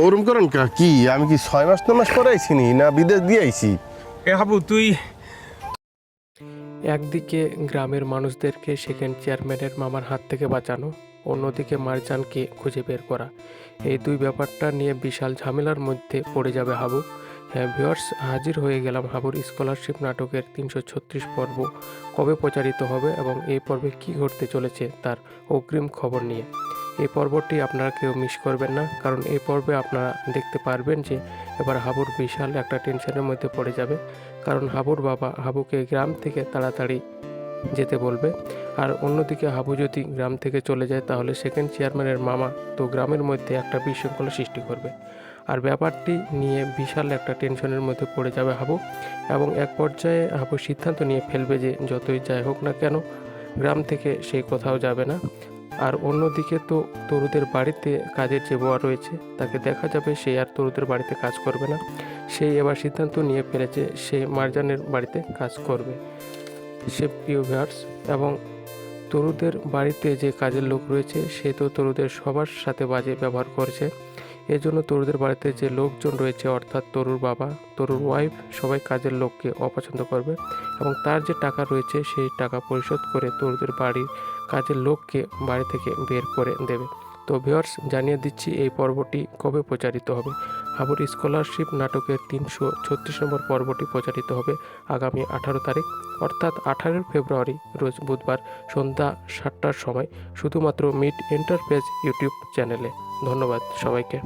ওরম করেন কা কি আমি কি 6 মাস পরে আইছি নি না বিদেশ দিয়ে আইছি? হাবু তুই একদিকে গ্রামের মানুষদেরকে সেকেন্ড চেয়ারম্যানের মামার হাত থেকে বাঁচানো, অন্যদিকে মারজানকে খুঁজে বের করা, এই দুই ব্যাপারটা নিয়ে বিশাল ঝামেলার মধ্যে পড়ে যাবে হাবু। হ্যাঁ ভিউয়ার্স, হাজির হয়ে গেলাম হাবুর স্কলারশিপ নাটকের 336 পর্ব কবে প্রচারিত হবে এবং এই পর্বে কী ঘটতে চলেছে তার অগ্রিম খবর নিয়ে। এই পর্বটি আপনারা কেউ মিস করবেন না, কারণ এই পর্বে আপনারা দেখতে পারবেন যে এবার হাবুর বিশাল একটা টেনশনের মধ্যে পড়ে যাবে, কারণ হাবুর বাবা হাবুকে গ্রাম থেকে তাড়াতাড়ি যেতে বলবে। আর অন্যদিকে হাবু যদি গ্রাম থেকে চলে যায় তাহলে সেকেন্ড চেয়ারম্যানের মামা তো গ্রামের মধ্যে একটা বিশৃঙ্খলা সৃষ্টি করবে। আর ব্যাপারটি নিয়ে বিশাল একটা টেনশনের মধ্যে পড়ে যাবে হাবু এবং এক পর্যায়ে হাবু সিদ্ধান্ত নিয়ে ফেলবে যে যতই যাই হোক না কেন গ্রাম থেকে সে কোথাও যাবে না। আর অন্যদিকে তো তরুদের বাড়িতে কাজের যে বুয়া রয়েছে তাকে দেখা যাবে সে আর তরুদের বাড়িতে কাজ করবে না, সেই এবার সিদ্ধান্ত নিয়ে ফেলেছে সে মারজানের বাড়িতে কাজ করবে। সে প্রিয় ভিউয়ার্স, এবং তরুদের বাড়িতে যে কাজের লোক রয়েছে সে তো তরুদের সবার সাথে বাজে ব্যবহার করছে, এজন্য তরুদের বাড়িতে যে লোকজন রয়েছে অর্থাৎ তরুর বাবা, তরুর ওয়াইফ সবাই কাজের লোককে অপছন্দ করবে এবং তার যে টাকা রয়েছে সেই টাকা পরিশোধ করে তরুদের বাড়ির কাজের লোককে বাড়ি থেকে বের করে দেবে। তো ভিউয়ার্স, জানিয়ে দিচ্ছি এই পর্বটি কবে প্রচারিত হবে। হাবুর স্কলারশিপ নাটকের 336 নম্বর পর্বটি প্রচারিত হবে আগামী 18 তারিখ অর্থাৎ 18 ফেব্রুয়ারি রোজ বুধবার সন্ধ্যা 7টার সময় শুধুমাত্র মিড এন্টারপ্রাইজ ইউটিউব চ্যানেলে। ধন্যবাদ সবাইকে।